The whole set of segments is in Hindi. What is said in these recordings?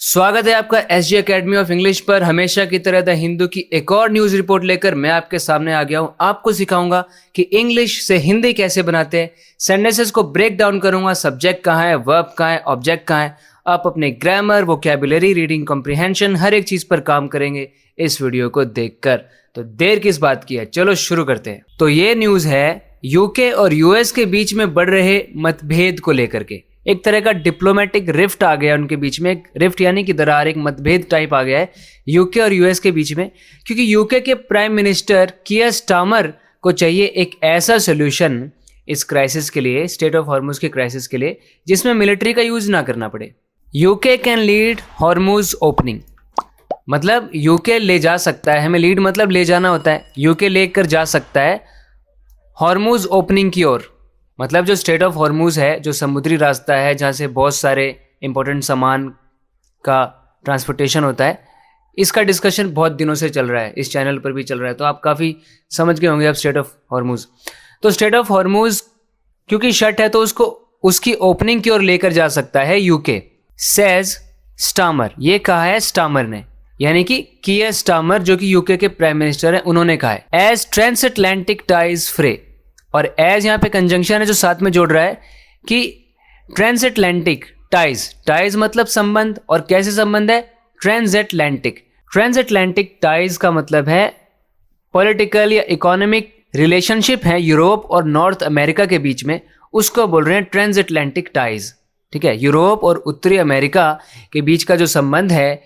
स्वागत है आपका एसजी एकेडमी ऑफ इंग्लिश पर। हमेशा की तरह द हिंदू की एक और न्यूज रिपोर्ट लेकर मैं आपके सामने आ गया हूं। आपको सिखाऊंगा कि इंग्लिश से हिंदी कैसे बनाते हैं, सेंटेंसेस को ब्रेक डाउन करूंगा, सब्जेक्ट कहाँ है, वर्ब कहाँ है, ऑब्जेक्ट कहाँ है। आप अपने ग्रामर, वोकैबुलरी, रीडिंग कॉम्प्रिहेंशन हर एक चीज पर काम करेंगे इस वीडियो को देखकर। तो देर किस बात की है, चलो शुरू करते हैं। तो ये न्यूज है यूके और यूएस के बीच में बढ़ रहे मतभेद को लेकर के। एक तरह का डिप्लोमेटिक रिफ्ट आ गया उनके बीच में, एक रिफ्ट यानी कि दरार, एक मतभेद टाइप आ गया है यूके और यूएस के बीच में, क्योंकि यूके के प्राइम मिनिस्टर कियर स्टारमर को चाहिए एक ऐसा सोल्यूशन इस क्राइसिस के लिए, स्टेट ऑफ हॉर्मुज के क्राइसिस के लिए, जिसमें मिलिट्री का यूज ना करना पड़े। UK can lead Hormuz opening, मतलब यूके ले जा सकता है, हमें लीड मतलब ले जाना होता है, यूके लेकर जा सकता है हॉर्मुज ओपनिंग की ओर। मतलब जो स्ट्रेट ऑफ हॉर्मुज है, जो समुद्री रास्ता है जहाँ से बहुत सारे इंपॉर्टेंट सामान का ट्रांसपोर्टेशन होता है, इसका डिस्कशन बहुत दिनों से चल रहा है, इस चैनल पर भी चल रहा है, तो आप काफ़ी समझ गए होंगे अब स्ट्रेट ऑफ हॉर्मुज। तो स्ट्रेट ऑफ हॉर्मुज क्योंकि शट है तो उसको उसकी ओपनिंग की ओर लेकर जा सकता है यूके, सेज स्टामर। ये कहा है स्टामर ने, यानी कि कियर स्टामर जो कि यूके के प्राइम मिनिस्टर हैं, उन्होंने कहा है एज ट्रांसएटलांटिक टाइज फ्रे। और एज यहाँ पे कंजंक्शन है जो साथ में जोड़ रहा है कि ट्रांसएटलांटिक टाइज, टाइज मतलब संबंध, और कैसे संबंध है, ट्रांसएटलांटिक। ट्रांसएटलांटिक टाइज का मतलब है पॉलिटिकल या इकोनॉमिक रिलेशनशिप है यूरोप और नॉर्थ अमेरिका के बीच में, उसको बोल रहे हैं ट्रांसएटलांटिक टाइज। ठीक है, यूरोप और उत्तरी अमेरिका के बीच का जो संबंध है,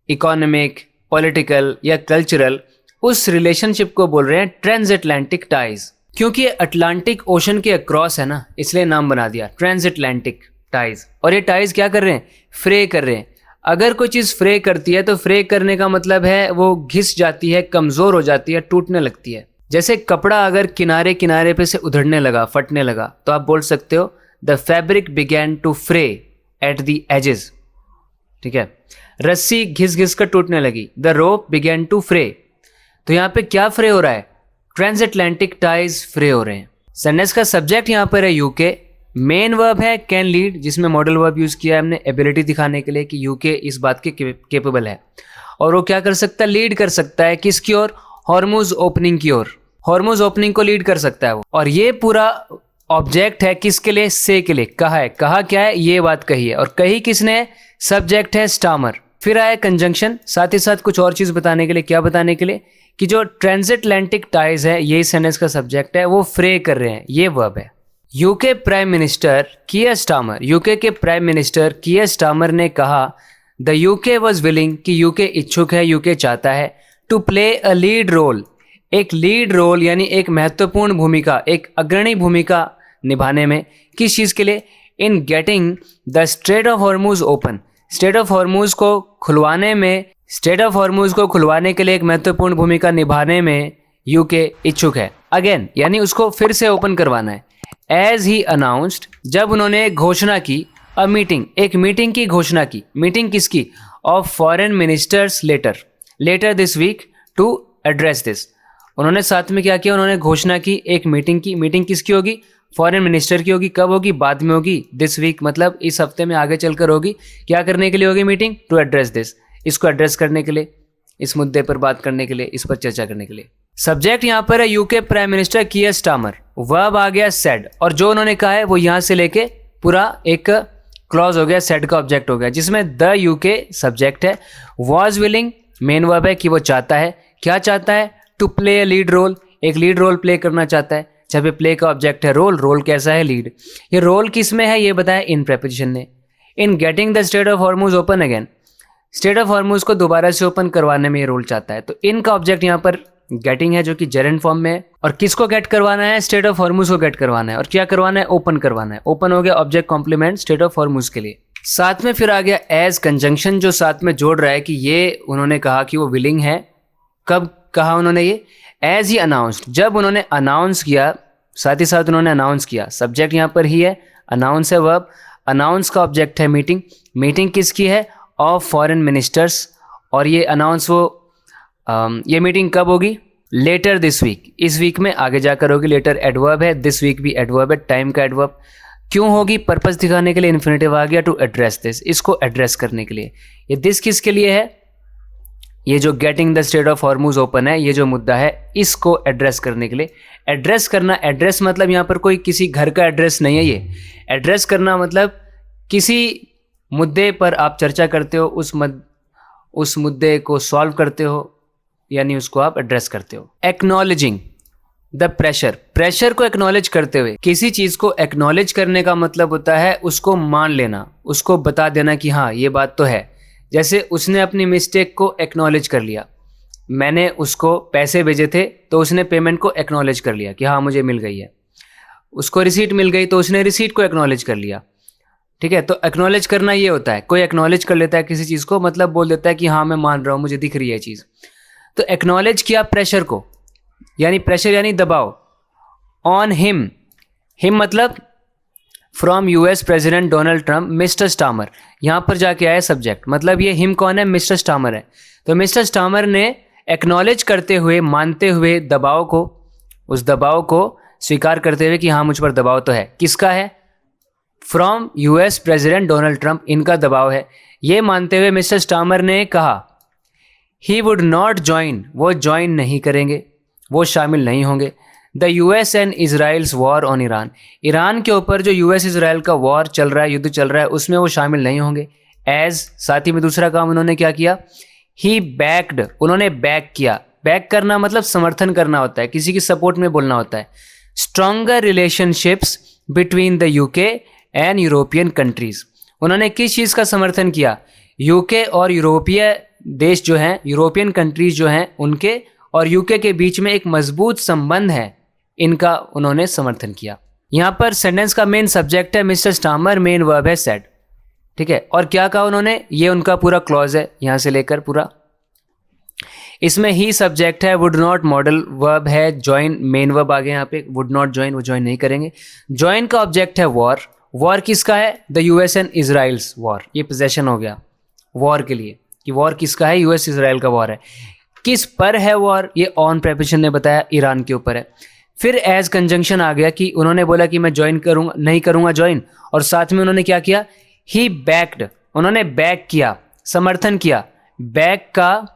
इकोनॉमिक, पॉलिटिकल या कल्चरल, उस रिलेशनशिप को बोल रहे हैं ट्रांसएटलांटिक टाइज। क्योंकि ये अटलांटिक ओशन के अक्रॉस है ना, इसलिए नाम बना दिया ट्रांसएटलांटिक टाइज। और ये टाइज क्या कर रहे हैं, फ्रे कर रहे हैं। अगर कोई चीज़ फ्रे करती है तो फ्रे करने का मतलब है वो घिस जाती है, कमज़ोर हो जाती है, टूटने लगती है। जैसे कपड़ा अगर किनारे किनारे पे से उधड़ने लगा, फटने लगा, तो आप बोल सकते हो द फैब्रिक बिगैन टू फ्रे एट द एजेस। ठीक है, रस्सी घिस घिस कर टूटने लगी, द रोप बिगैन टू फ्रे। तो यहाँ पे क्या फ्रे हो रहा है, ट्रांसएटलांटिक टाइज फ्रे हो रहे हैं। सेंटेंस का सब्जेक्ट यहाँ पर है यूके, मेन वर्ब है कैन लीड, जिसमें मॉडल वर्ब यूज किया है हमने एबिलिटी दिखाने के लिए कि यूके इस बात के केपेबल है, और वो क्या कर सकता है, लीड कर सकता है किसकी ओर, हॉर्मुज ओपनिंग की ओर। हॉर्मुज ओपनिंग को लीड कर सकता है वो। और ये पूरा ऑब्जेक्ट है किसके लिए, से के लिए। कहा है, कहा क्या है, ये बात कही है, और कही किसने है, सब्जेक्ट है स्टामर। फिर आया कंजंक्शन, साथ ही साथ कुछ और चीज बताने के लिए। क्या बताने के लिए, कि जो ट्रांसएटलांटिक टाइज है, ये सेंटेंस का सब्जेक्ट है, वो फ्रे कर रहे हैं, ये वर्ब है। UK prime minister Keir Starmer, UK के प्राइम मिनिस्टर कियर स्टामर ने कहा द यूके वाज विलिंग, कि यूके इच्छुक है, यूके चाहता है, to play a lead role, एक लीड रोल यानी एक महत्वपूर्ण भूमिका, एक अग्रणी भूमिका निभाने में। किस चीज़ के लिए, in getting the straight of Hormuz open, straight of Hormuz को खुलवाने में, स्ट्रेट ऑफ हॉर्मुज को खुलवाने के लिए एक महत्वपूर्ण भूमिका निभाने में यूके इच्छुक है। अगेन यानी उसको फिर से ओपन करवाना है। एज ही अनाउंस्ड, जब उन्होंने घोषणा की, अ मीटिंग, एक मीटिंग की घोषणा की। मीटिंग किसकी, of foreign ministers later this week to address this. उन्होंने साथ में क्या किया, उन्होंने घोषणा की एक मीटिंग की। मीटिंग किसकी होगी, फॉरेन मिनिस्टर की होगी। कब होगी, बाद में होगी, दिस वीक मतलब इस हफ्ते में आगे चलकर होगी। क्या करने के लिए होगी मीटिंग, टू एड्रेस दिस, इसको एड्रेस करने के लिए, इस मुद्दे पर बात करने के लिए, इस पर चर्चा करने के लिए। सब्जेक्ट यहाँ पर है UK prime minister Keir Starmer, verb आ गया सेड, और जो उन्होंने कहा है वो यहाँ से लेके पूरा एक क्लॉज हो गया, सेड का ऑब्जेक्ट हो गया, जिसमें द यूके सब्जेक्ट है, वॉज विलिंग मेन वर्ब है कि वो चाहता है। क्या चाहता है, to play a lead role, एक लीड रोल प्ले करना चाहता है। जब ये प्ले का ऑब्जेक्ट है रोल, रोल कैसा है, लीड। ये रोल किस में है, ये बताया इन प्रेपोजिशन ने। In getting the straight of Hormuz open again, straight of Hormuz को दोबारा से ओपन करवाने में ये रोल चाहता है। तो इनका ऑब्जेक्ट यहाँ पर गेटिंग है, जो कि जेरेंड फॉर्म में है, और किसको गेट करवाना है, स्ट्रेट ऑफ हॉर्मुज को गेट करवाना है। और क्या करवाना है, ओपन करवाना है। ओपन हो गया object complement strait of Hormuz के लिए। साथ में फिर आ गया एज कंजंक्शन, जो साथ में जोड़ रहा है कि ये उन्होंने कहा कि वो विलिंग है। कब कहा उन्होंने ये, एज ही अनाउंस्ड, जब उन्होंने अनाउंस किया, साथ ही साथ उन्होंने अनाउंस किया। सब्जेक्ट यहाँ पर ही है, अनाउंस है वर्ब, अनाउंस का ऑब्जेक्ट है मीटिंग। मीटिंग किसकी है, ऑफ फॉरेन मिनिस्टर्स, और ये अनाउंस ये मीटिंग कब होगी, लेटर दिस वीक, इस वीक में आगे जाकर होगी। लेटर एडवर्ब है, दिस वीक भी एडवर्ब है, टाइम का एडवर्ब। क्यों होगी, पर्पस दिखाने के लिए इन्फिनेटिव आ गया, टू एड्रेस दिस, इसको एड्रेस करने के लिए। ये दिस किसके लिए है? ये जो getting the straight of Hormuz open है, ये जो मुद्दा है, इसको एड्रेस करने के लिए। एड्रेस करना, एड्रेस मतलब यहाँ पर कोई किसी घर का एड्रेस नहीं है। ये एड्रेस करना मतलब किसी मुद्दे पर आप चर्चा करते हो, उस मुद्दे को सॉल्व करते हो, यानी उसको आप एड्रेस करते हो। एक्नॉलेजिंग द प्रेशर, प्रेशर को एक्नॉलेज करते हुए, किसी चीज़ को एक्नॉलेज करने का मतलब होता है उसको मान लेना, उसको बता देना कि हाँ ये बात तो है। जैसे उसने अपनी मिस्टेक को एक्नॉलेज कर लिया, मैंने उसको पैसे भेजे थे तो उसने पेमेंट को एक्नॉलेज कर लिया कि हाँ मुझे मिल गई है। उसको रिसीट मिल गई तो उसने रिसीट को एक्नॉलेज कर लिया। ठीक है, तो एक्नॉलेज करना ये होता है, कोई एक्नॉलेज कर लेता है किसी चीज़ को, मतलब बोल देता है कि हाँ मैं मान रहा हूँ, मुझे दिख रही है चीज़। तो एक्नॉलेज किया प्रेशर को, यानी प्रेशर यानी दबाव। ऑन हिम, हिम मतलब from US president Donald Trump mister Starmer, यहाँ पर जाके आया सब्जेक्ट, मतलब ये हिम कौन है? मिस्टर स्टामर है। तो मिस्टर स्टामर ने एक्नॉलेज करते हुए, मानते हुए दबाव को, उस दबाव को स्वीकार करते हुए कि हाँ मुझ पर दबाव तो है। किसका है? From US president Donald Trump, इनका दबाव है। ये मानते हुए मिस्टर स्टामर ने कहा ही वुड नॉट ज्वाइन, वो ज्वाइन नहीं करेंगे, वो शामिल नहीं होंगे। The US and Israel's war on Iran, Iran के ऊपर जो यूएस इजराइल का वॉर चल रहा है, युद्ध चल रहा है, उसमें वो शामिल नहीं होंगे। एज, साथ ही में दूसरा काम उन्होंने क्या किया? ही बैक्ड, उन्होंने बैक किया। बैक करना मतलब समर्थन करना होता है, किसी की सपोर्ट में बोलना होता है। Stronger relationships between the UK and European countries, उन्होंने किस चीज़ का समर्थन किया? यूके और यूरोपीय देश जो हैं, यूरोपियन कंट्रीज जो हैं, उनके और यूके के बीच में एक मजबूत संबंध है, इनका उन्होंने समर्थन किया। यहाँ पर सेंटेंस का मेन सब्जेक्ट है मिस्टर स्टामर, मेन वर्ब है सेड। ठीक है, और क्या कहा उन्होंने? ये उनका पूरा क्लॉज है, यहाँ से लेकर पूरा। इसमें ही सब्जेक्ट है, वुड नॉट मॉडल वर्ब है, ज्वाइन मेन वर्ब आ गया यहाँ पे। वुड नॉट ज्वाइन, वो ज्वाइन नहीं करेंगे। ज्वाइन का ऑब्जेक्ट है वॉर। वॉर किसका है? The US and Israel's war, ये पोजेशन हो गया वॉर के लिए, कि वॉर किसका है? यूएस इजराइल का वॉर है। किस पर है वॉर? ये ऑन प्रेपोजिशन ने बताया, ईरान के ऊपर है। फिर एज कंजंक्शन आ गया कि उन्होंने बोला कि मैं ज्वाइन करूंगा, नहीं करूंगा ज्वाइन, और साथ में उन्होंने क्या किया? ही बैक्ड, उन्होंने बैक किया, समर्थन किया। बैक का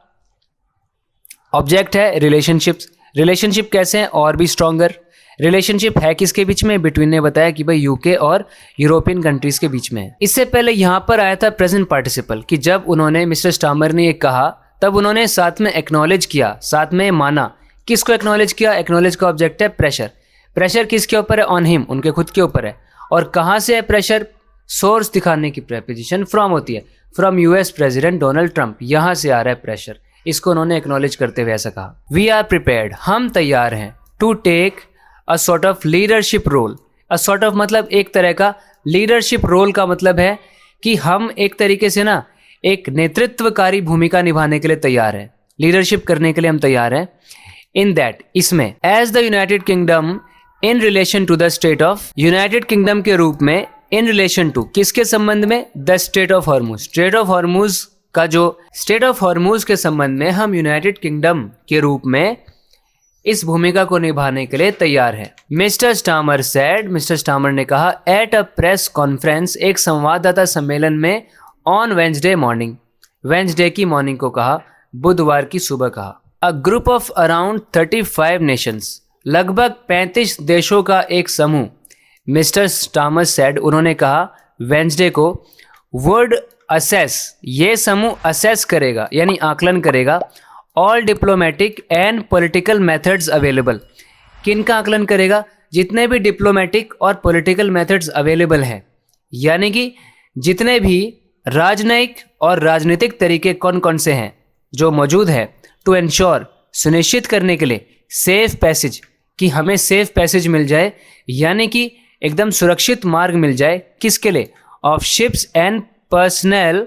ऑब्जेक्ट है रिलेशनशिप्स। रिलेशनशिप कैसे हैं? और भी स्ट्रॉन्गर। रिलेशनशिप है किसके बीच में? बिटवीन ने बताया कि भाई यूके और यूरोपियन कंट्रीज के बीच में है। इससे पहले यहाँ पर आया था प्रेजेंट पार्टिसिपल, कि जब उन्होंने, मिस्टर स्टामर ने ये कहा, तब उन्होंने साथ में एक्नॉलेज किया, साथ में माना। किसको एक्नॉलेज किया? एक्नॉलेज का ऑब्जेक्ट है प्रेशर। प्रेशर किसके ऊपर है? ऑन हिम, उनके खुद के ऊपर है। और कहाँ से है प्रेशर? सोर्स दिखाने की प्रेपोजिशन फ्रॉम होती है, from US president Donald Trump, यहाँ से आ रहा है प्रेशर। इसको उन्होंने एक्नॉलेज करते हुए ऐसा कहा। वी आर प्रिपेयर्ड, हम तैयार हैं, to take a sort of leadership role. A sort of मतलब एक तरह का, लीडरशिप रोल का मतलब है कि हम एक तरीके से ना एक नेतृत्वकारी भूमिका निभाने के लिए तैयार हैं, लीडरशिप करने के लिए हम तैयार हैं। इन दैट, इसमें, as the United Kingdom in relation to the strait of, United Kingdom के रूप में, इन रिलेशन टू, किसके संबंध में? The strait of Hormuz. Strait of Hormuz का जो स्टेट ऑफ हॉर्मुज के संबंध में हम यूनाइटेड किंगडम के रूप में इस भूमिका को निभाने के लिए तैयार है। Mister Starmer said, mister Starmer ने कहा, एट अ प्रेस कॉन्फ्रेंस, एक संवाददाता सम्मेलन में, ऑन वेंसडे मॉर्निंग, वेंसडे की मॉर्निंग को कहा, बुधवार की सुबह कहा। A group of around 35 Nations, लगभग 35 देशों का एक समूह, मिस्टर स्टामर सेड, उन्होंने कहा वेंसडे को, वुड असेस, ये समूह असेस करेगा यानी आकलन करेगा, all diplomatic and political methods available. किन का आकलन करेगा? जितने भी डिप्लोमेटिक और पॉलिटिकल मेथड्स अवेलेबल हैं, यानी कि जितने भी राजनयिक और राजनीतिक तरीके कौन कौन से हैं जो मौजूद है, टू एंश्योर, सुनिश्चित करने के लिए, सेफ पैसेज, कि हमें सेफ पैसेज मिल जाए, यानी कि एकदम सुरक्षित मार्ग मिल जाए, किसके लिए? Of ships and personal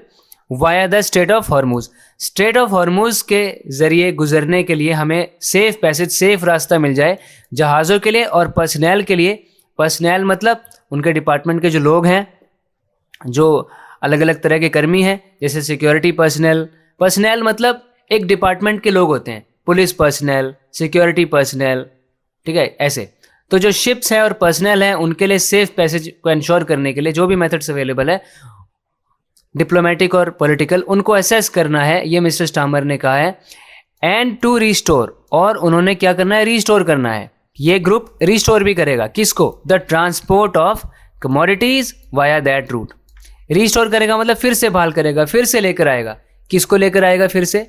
via the straight of Hormuz, straight of Hormuz के जरिए गुजरने के लिए हमें सेफ पैसेज, सेफ रास्ता मिल जाए जहाज़ों के लिए और पर्सनल के लिए। पर्सनल मतलब उनके डिपार्टमेंट के जो लोग हैं, जो अलग अलग तरह के कर्मी हैं, जैसे सिक्योरिटी पर्सनल। पर्सनल मतलब एक डिपार्टमेंट के लोग होते हैं, पुलिस पर्सनल, सिक्योरिटी पर्सनल, ठीक है, ऐसे। तो जो शिप्स हैं और पर्सनल हैं, उनके लिए सेफ पैसेज को इंश्योर करने के लिए जो भी मेथड्स अवेलेबल है, डिप्लोमेटिक और पॉलिटिकल, उनको असेस करना है, ये मिस्टर स्टामर ने कहा है। एंड टू रिस्टोर, और उन्होंने क्या करना है, रिस्टोर करना है। ये ग्रुप रिस्टोर भी करेगा, किसको, the transport of commodities via that route. Restore करेगा मतलब फिर से बहाल करेगा, फिर से लेकर आएगा। किसको लेकर आएगा फिर से,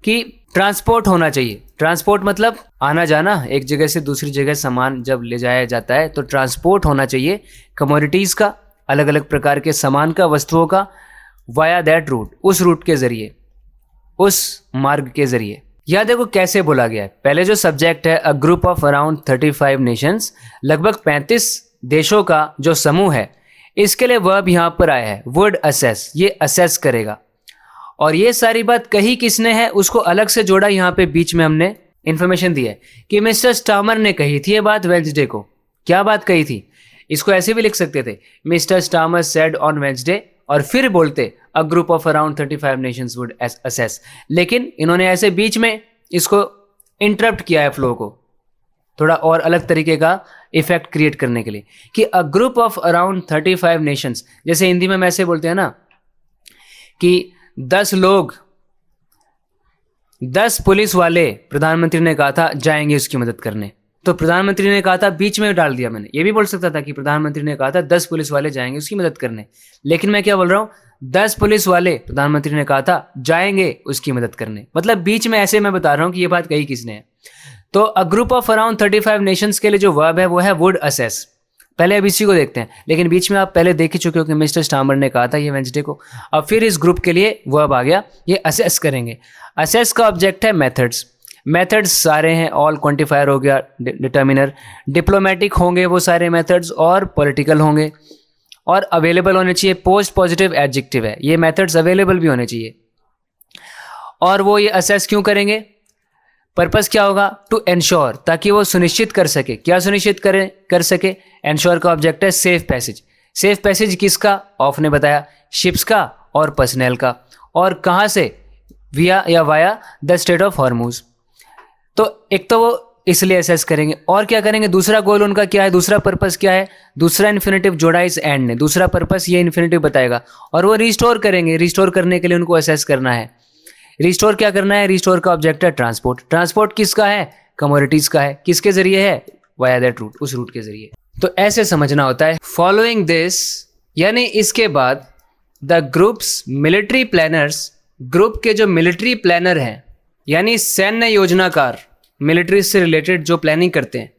कि ट्रांसपोर्ट होना चाहिए। ट्रांसपोर्ट मतलब आना जाना, एक जगह से दूसरी जगह सामान जब ले जाया जाता है तो ट्रांसपोर्ट होना चाहिए कमोडिटीज़ का, अलग अलग प्रकार के सामान का, वस्तुओं का, वाया दैट रूट, उस रूट के ज़रिए, उस मार्ग के ज़रिए। यह देखो कैसे बोला गया है। पहले जो सब्जेक्ट है, a group of around 35 Nations, लगभग 35 देशों का जो समूह है, इसके लिए वर्ब यहाँ पर आया है, वुड असेस, ये असेस करेगा। और ये सारी बात कही किसने है, उसको अलग से जोड़ा, यहाँ पे बीच में हमने इंफॉर्मेशन दी है कि मिस्टर स्टामर ने कही थी ये बात वेंसडे को। क्या बात कही थी, इसको ऐसे भी लिख सकते थे, mister Starmer said on Wednesday, और फिर बोलते a group of around 35 Nations would assess. लेकिन इन्होंने ऐसे बीच में इसको इंटरप्ट किया है फ्लो को, थोड़ा और अलग तरीके का इफेक्ट क्रिएट करने के लिए, कि a group of around 35 Nations, जैसे हिंदी में हम ऐसे बोलते हैं ना कि 10 लोग, 10 पुलिस वाले प्रधानमंत्री ने कहा था जाएंगे उसकी मदद करने, तो प्रधानमंत्री ने कहा था, बीच में डाल दिया मैंने। ये भी बोल सकता था कि प्रधानमंत्री ने कहा था 10 पुलिस वाले जाएंगे उसकी मदद करने, लेकिन मैं क्या बोल रहा हूँ, 10 पुलिस वाले प्रधानमंत्री ने कहा था जाएंगे उसकी मदद करने, मतलब बीच में ऐसे मैं बता रहा हूँ कि ये बात कही किसने है। तो a group of around 35 Nations के लिए जो वर्ब है वो है वुड असेस। पहले अब इसी को देखते हैं, लेकिन बीच में आप पहले देख ही चुके हो कि मिस्टर स्टामर ने कहा था ये वेंसडे को। अब फिर इस ग्रुप के लिए वर्ब आ गया, ये असेस करेंगे। असेस का ऑब्जेक्ट है मेथड्स। मेथड्स सारे हैं, ऑल क्वांटिफायर हो गया, डिटर्मिनर, डिप्लोमेटिक होंगे वो सारे मेथड्स, और पॉलिटिकल होंगे, और अवेलेबल होने चाहिए, पोस्ट पॉजिटिव एडजेक्टिव है, ये मेथड्स अवेलेबल भी होने चाहिए। और वो ये असेस क्यों करेंगे, पर्पस क्या होगा, टू एंश्योर, ताकि वो सुनिश्चित कर सके, क्या सुनिश्चित कर सके, एंश्योर का ऑब्जेक्ट है सेफ पैसेज। सेफ पैसेज किसका, ऑफ ने बताया, शिप्स का और पर्सनल का, और कहाँ से, विया या via the straight of Hormuz. तो एक तो वो इसलिए असेस करेंगे, और क्या करेंगे, दूसरा गोल उनका क्या है, दूसरा पर्पस क्या है, दूसरा इन्फिनेटिव जोड़ा इस एंड ने, दूसरा पर्पस ये इन्फिनेटिव बताएगा, और वो रिस्टोर करेंगे। रिस्टोर करने के लिए उनको असेस करना है। रिस्टोर क्या करना है, रिस्टोर का ऑब्जेक्ट है ट्रांसपोर्ट। ट्रांसपोर्ट किसका है, कमोडिटीज का है, किसके जरिए है, वाया दैट रूट, उस रूट के जरिए। तो ऐसे समझना होता है। फॉलोइंग दिस, यानी इसके बाद, the groups military planners, group के जो मिलिट्री प्लानर हैं, यानी सैन्य योजनाकार, मिलिट्री से रिलेटेड जो प्लानिंग करते हैं,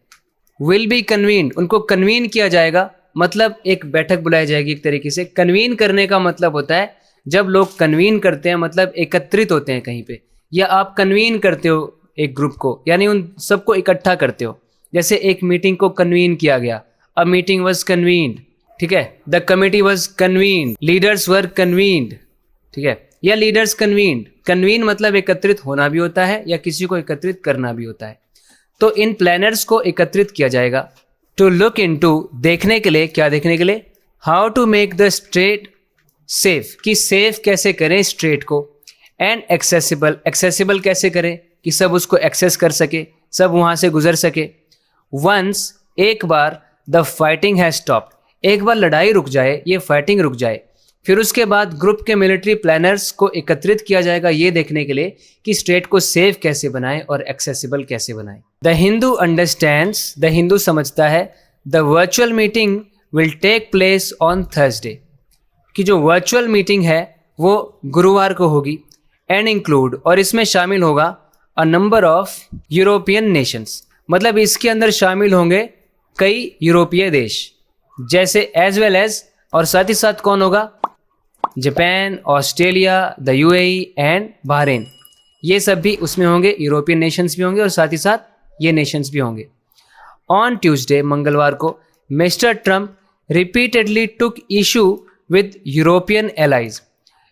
विल बी कन्वीन्ड, उनको कन्वीन किया जाएगा, मतलब एक बैठक बुलाई जाएगी एक तरीके से। कन्वीन करने का मतलब होता है, जब लोग कन्वीन करते हैं मतलब एकत्रित होते हैं कहीं पे, या आप कन्वीन करते हो एक ग्रुप को, यानी उन सबको इकट्ठा करते हो। जैसे एक मीटिंग को कन्वीन किया गया, अ मीटिंग वॉज कन्वीन्ड, ठीक है, the committee was convened, leaders were convened, ठीक है, या लीडर्स कन्वीन्ड। कन्वीन मतलब एकत्रित होना भी होता है, या किसी को एकत्रित करना भी होता है। तो इन प्लानर्स को एकत्रित किया जाएगा। टू लुक इनटू, देखने के लिए, क्या देखने के लिए, how to make the strait safe, कि सेफ कैसे करें स्ट्रेट को, एंड एक्सेसिबल, एक्सेसिबल कैसे करें कि सब उसको एक्सेस कर सके, सब वहाँ से गुजर सके। वंस, एक बार, द फाइटिंग हैज स्टॉप्ड, एक बार लड़ाई रुक जाए, ये फाइटिंग रुक जाए, फिर उसके बाद ग्रुप के मिलिट्री प्लानर्स को एकत्रित किया जाएगा ये देखने के लिए कि स्टेट को सेफ कैसे बनाएं और एक्सेसिबल कैसे बनाएं। The Hindu understands, the Hindu समझता है, the virtual meeting will take place on Thursday, कि जो वर्चुअल मीटिंग है वो गुरुवार को होगी, एंड इंक्लूड, और इसमें शामिल होगा, a number of European Nations, मतलब इसके अंदर शामिल होंगे कई यूरोपीय देश, जैसे एज वेल एज, और साथ ही साथ कौन होगा, Japan, Australia, the UAE and Bahrain, ये सब भी उसमें होंगे, यूरोपियन नेशंस भी होंगे और साथ ही साथ ये नेशंस भी होंगे। ऑन ट्यूसडे, मंगलवार को, mister Trump repeatedly took issue with European allies,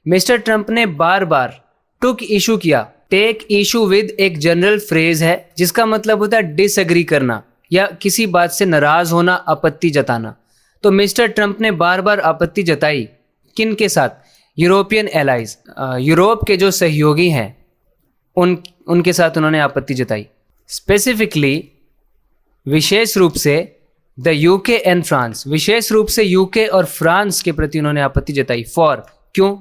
mister Trump ने बार बार टुक इशू किया, टेक इशू विद एक जनरल फ्रेज है जिसका मतलब होता है डिसएग्री करना या किसी बात से नाराज होना, आपत्ति जताना। तो मिस्टर ट्रंप ने बार बार आपत्ति जताई, किन के साथ, यूरोपियन एलाइज, यूरोप के जो सहयोगी हैं उनके साथ उन्होंने आपत्ति जताई। स्पेसिफिकली, विशेष रूप से, द यूके एंड फ्रांस, विशेष रूप से यूके और फ्रांस के प्रति उन्होंने आपत्ति जताई। फॉर, क्यों,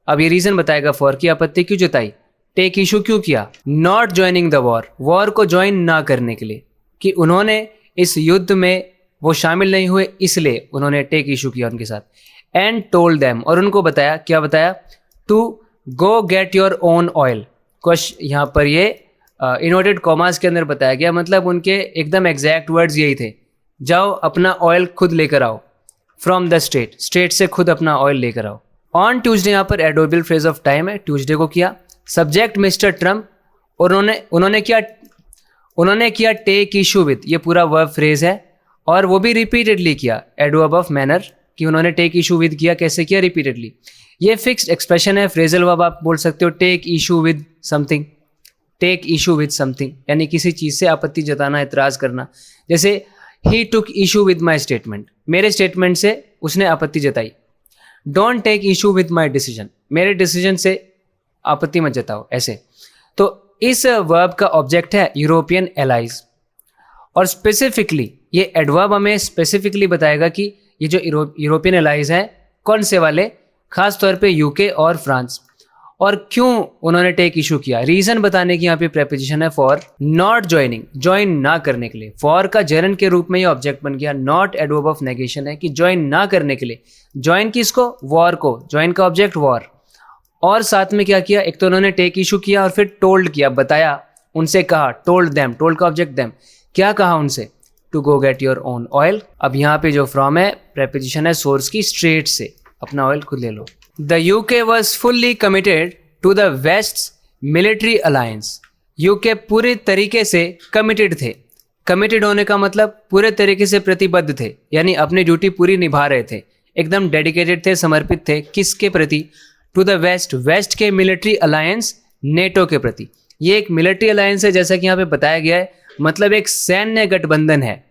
अब ये रीजन बताएगा फॉर की आपत्ति क्यों जताई, टेक इशू क्यों किया, not joining the war, war को ज्वाइन ना करने के लिए, कि उन्होंने इस युद्ध में वो शामिल नहीं हुए इसलिए उन्होंने टेक इशू किया उनके साथ। एंड टोल्ड देम, और उनको बताया, क्या बताया, to go get your own oil. यहाँ पर ये इनवर्टेड कॉमास के अंदर बताया गया, मतलब उनके एकदम एग्जैक्ट वर्ड्स यही थे, जाओ अपना ऑयल खुद लेकर आओ फ्रॉम द स्टेट, स्टेट से खुद अपना ऑयल लेकर आओ। ऑन ट्यूजडे, यहाँ पर एडोबिल फ्रेज ऑफ टाइम है, ट्यूजडे को किया। सब्जेक्ट मिस्टर ट्रम्प, और उन्होंने किया टेक इशू विद, ये पूरा वर्ब फ्रेज है और वो भी रिपीटेडली किया, एडवर्ब ऑफ मैनर, कि उन्होंने टेक इशू विद किया, कैसे किया, रिपीटेडली। ये फिक्स्ड एक्सप्रेशन है, फ्रेजल वर्ब आप बोल सकते हो, take issue with something, take issue with something, यानी किसी चीज़ से आपत्ति जताना, एतराज़ करना। जैसे ही took issue with my statement, मेरे स्टेटमेंट से उसने आपत्ति जताई। Don't take issue with my decision, मेरे डिसीजन से आपत्ति मत जताओ, ऐसे। तो इस वर्ब का ऑब्जेक्ट है यूरोपियन एलाइज, और स्पेसिफिकली ये एडवर्ब हमें स्पेसिफिकली बताएगा कि ये जो यूरोपियन एलाइज हैं कौन से वाले, खास तौर पे यूके और फ्रांस, और क्यों उन्होंने टेक इशू किया। रीजन बताने की यहाँ पे प्रेपोजिशन है फॉर, नॉट ज्वाइनिंग, ज्वाइन ना करने के लिए। फॉर का जेरंड के रूप में ये ऑब्जेक्ट बन गया, नॉट एडवर्ब ऑफ नेगेशन है कि ज्वाइन ना करने के लिए। ज्वाइन किसको, वॉर को, ज्वाइन का ऑब्जेक्ट वॉर। और साथ में क्या किया, एक तो उन्होंने टेक इशू किया और फिर टोल्ड किया, बताया, उनसे कहा, टोल्ड देम, टोल्ड का ऑब्जेक्ट देम, क्या कहा उनसे, to go get your own oil. अब यहाँ पे जो फ्रॉम है प्रेपोजिशन है सोर्स की, स्ट्रेट से, अपना ऑयल खुद ले लो। The UK was fully committed to the west military alliance, UK पूरे तरीके से कमिटेड थे। कमिटेड होने का मतलब पूरे तरीके से प्रतिबद्ध थे, यानी अपनी ड्यूटी पूरी निभा रहे थे, एकदम डेडिकेटेड थे, समर्पित थे, किसके प्रति, टू द वेस्ट, वेस्ट के मिलिट्री अलायंस, नेटो के प्रति। ये एक मिलिट्री अलायंस है, जैसा कि यहाँ पे बताया गया है, मतलब एक सैन्य गठबंधन है,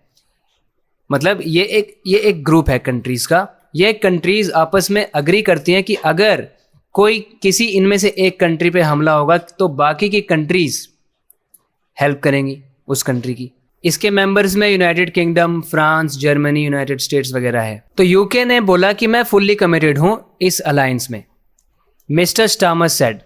मतलब ये एक ग्रुप है कंट्रीज का। ये कंट्रीज आपस में अग्री करती हैं कि अगर कोई किसी इनमें से एक कंट्री पे हमला होगा तो बाकी की कंट्रीज हेल्प करेंगी उस कंट्री की। इसके मेंबर्स में United kingdom, France, Germany, United states वगैरह है। तो यूके ने बोला कि मैं फुल्ली कमिटेड हूं इस अलायंस में। मिस्टर स्टामर सेड,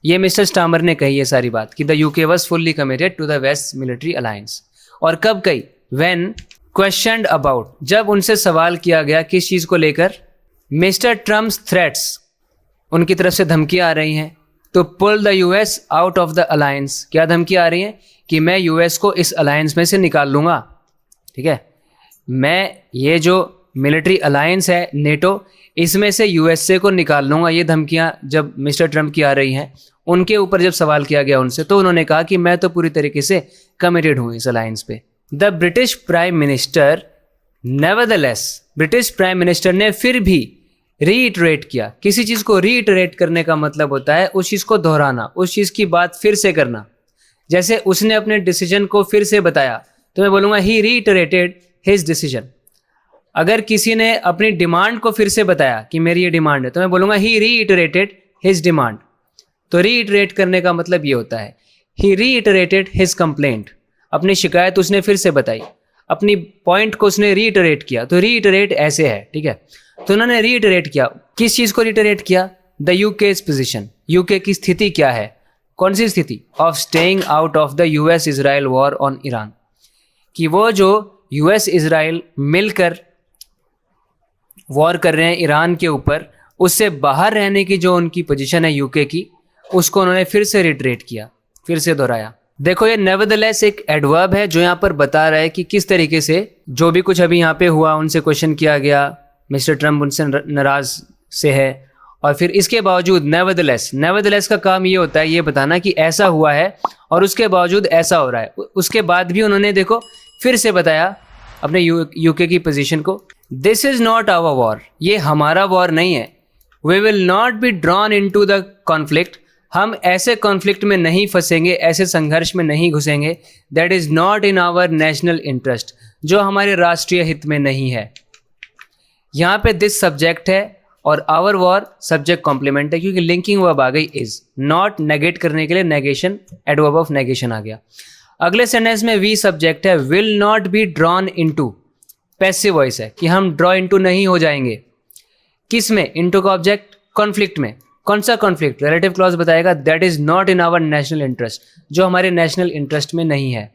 ये मिस्टर स्टामर ने कही ये सारी बात कि the UK was fully committed to the west military alliance. और कब कही, व्हेन क्वेश्चनड अबाउट, जब उनसे सवाल किया गया किस चीज़ को लेकर, मिस्टर ट्रम्प्स थ्रेट्स, उनकी तरफ से धमकियाँ आ रही हैं, तो pull the US out of the alliance, क्या धमकियाँ आ रही हैं कि मैं यूएस को इस अलायंस में से निकाल लूँगा, ठीक है, मैं ये जो मिलिट्री अलायंस है नेटो, इसमें से यूएसए को निकाल लूँगा। ये धमकियाँ जब मिस्टर ट्रम्प की आ रही हैं, उनके ऊपर जब सवाल किया गया उनसे, तो उन्होंने कहा कि मैं तो पूरी तरीके से कमिटेड हूँ इस अलायंस पे। The British prime minister nevertheless, British prime minister ने फिर भी रीइटरेट किया। किसी चीज़ को रीइटरेट करने का मतलब होता है उस चीज़ को दोहराना, उस चीज़ की बात फिर से करना। जैसे उसने अपने डिसीजन को फिर से बताया, तो मैं बोलूँगा ही रीइटरेटेड हिज डिसीजन। अगर किसी ने अपनी डिमांड को फिर से बताया कि मेरी ये डिमांड है, तो मैं बोलूँगा ही रीइटरेटेड हिज डिमांड। तो रीइटरेट करने का मतलब ये होता है, ही रीइटरेटेड हिज कंप्लेंट, अपनी शिकायत उसने फिर से बताई, अपनी पॉइंट को उसने रीइटरेट किया। तो रीइटरेट ऐसे है, ठीक है। तो उन्होंने रीइटरेट किया, किस चीज़ को रीइटरेट किया, द यूके's पोजीशन, यूके की स्थिति क्या है, कौन सी स्थिति, of staying out of the US Israel war on Iran, कि वो जो यूएस इजराइल मिलकर वॉर कर रहे हैं ईरान के ऊपर, उससे बाहर रहने की जो उनकी पोजीशन है यूके की, उसको उन्होंने फिर से रिट्रेट किया, फिर से दोहराया। देखो ये नेवरदलेस एक एडवर्ब है जो यहाँ पर बता रहा है कि किस तरीके से जो भी कुछ अभी यहाँ पे हुआ, उनसे क्वेश्चन किया गया, मिस्टर ट्रम्प उनसे नाराज से है, और फिर इसके बावजूद नेवरदलेस का काम ये होता है ये बताना कि ऐसा हुआ है और उसके बावजूद ऐसा हो रहा है। उसके बाद भी उन्होंने देखो फिर से बताया अपने यूके की पोजीशन को, this is not our war, ये हमारा वॉर नहीं है, we will not be drawn into the conflict, हम ऐसे कॉन्फ्लिक्ट में नहीं फंसेंगे, ऐसे संघर्ष में नहीं घुसेंगे, that is not in our national interest, जो हमारे राष्ट्रीय हित में नहीं है। यहाँ पे दिस सब्जेक्ट है और आवर वॉर सब्जेक्ट कॉम्प्लीमेंट है, क्योंकि लिंकिंग वर्ब आ गई इज, नॉट नेगेट करने के लिए नेगेशन, एडवर्ब ऑफ नेगेशन आ गया। अगले सेंटेंस में वी सब्जेक्ट है, will not be drawn into, passive voice है कि हम ड्रॉ इनटू नहीं हो जाएंगे, किस में, इनटू का ऑब्जेक्ट कॉन्फ्लिक्ट में, कौन सा कॉन्फ्लिक्ट? रिलेटिव क्लॉज बताएगा that is not in our national interest, जो हमारे नेशनल इंटरेस्ट में नहीं है।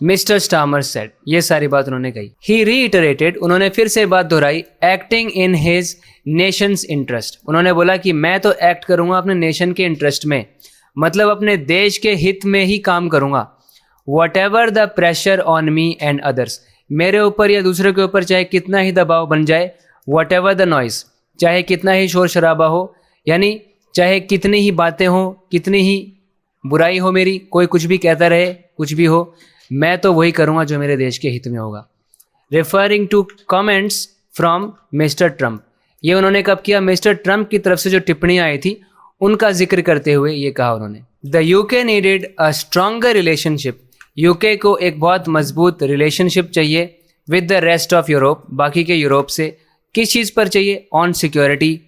मिस्टर स्टामर सेड, ये सारी बात उन्होंने कही। ही रीइटरेटेड, उन्होंने फिर से बात दोहराई, acting in his Nations interest, उन्होंने बोला कि मैं तो एक्ट करूंगा अपने नेशन के इंटरेस्ट में, मतलब अपने देश के हित में ही काम करूंगा। What ever the pressure on me and others, मेरे ऊपर या दूसरे के ऊपर चाहे कितना ही दबाव बन जाए, वट एवर द नॉइस, चाहे कितना ही शोर शराबा हो, यानी चाहे कितनी ही बातें हो, कितनी ही बुराई हो मेरी, कोई कुछ भी कहता रहे, कुछ भी हो, मैं तो वही करूंगा जो मेरे देश के हित में होगा। Referring to comments from Mr Trump, ये उन्होंने कब किया? मिस्टर ट्रंप की तरफ से जो टिप्पणियां आई थी उनका जिक्र करते हुए ये कहा उन्होंने, the UK needed a stronger relationship, UK को एक बहुत मजबूत रिलेशनशिप चाहिए with the rest of Europe, बाकी के यूरोप से। किस चीज़ पर चाहिए? On security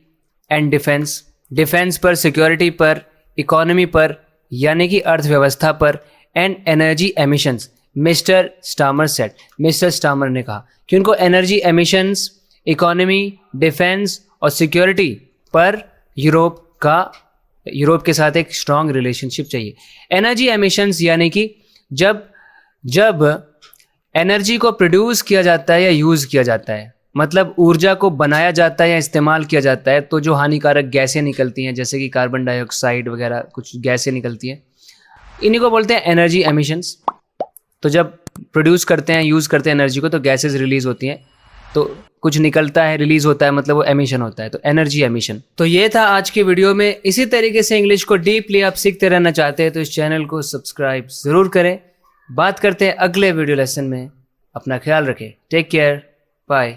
and defence, defence पर, सिक्योरिटी पर, इकोनॉमी पर यानी कि अर्थव्यवस्था पर, and energy emissions. Mister Starmer said, mister Starmer ने कहा कि उनको एनर्जी एमिशंस, इकोनॉमी, डिफेंस और सिक्योरिटी पर यूरोप के साथ एक स्ट्रॉन्ग रिलेशनशिप चाहिए। एनर्जी एमिशंस यानी कि जब एनर्जी को प्रोड्यूस किया जाता है या यूज़ किया जाता है, मतलब ऊर्जा को बनाया जाता है या इस्तेमाल किया जाता है, तो जो हानिकारक गैसें निकलती हैं जैसे कि कार्बन डाइऑक्साइड वगैरह कुछ गैसें निकलती हैं, इन्हीं को बोलते हैं एनर्जी एमिशंस। तो जब प्रोड्यूस करते हैं, यूज़ करते हैं एनर्जी को, तो गैसेस रिलीज होती हैं, तो कुछ निकलता है, रिलीज होता है, मतलब वो एमिशन होता है, तो एनर्जी एमिशन। तो ये था आज की वीडियो में। इसी तरीके से इंग्लिश को डीपली आप सीखते रहना चाहते हैं तो इस चैनल को सब्सक्राइब ज़रूर करें। बात करते हैं अगले वीडियो लेसन में। अपना ख्याल रखें। Take care, bye.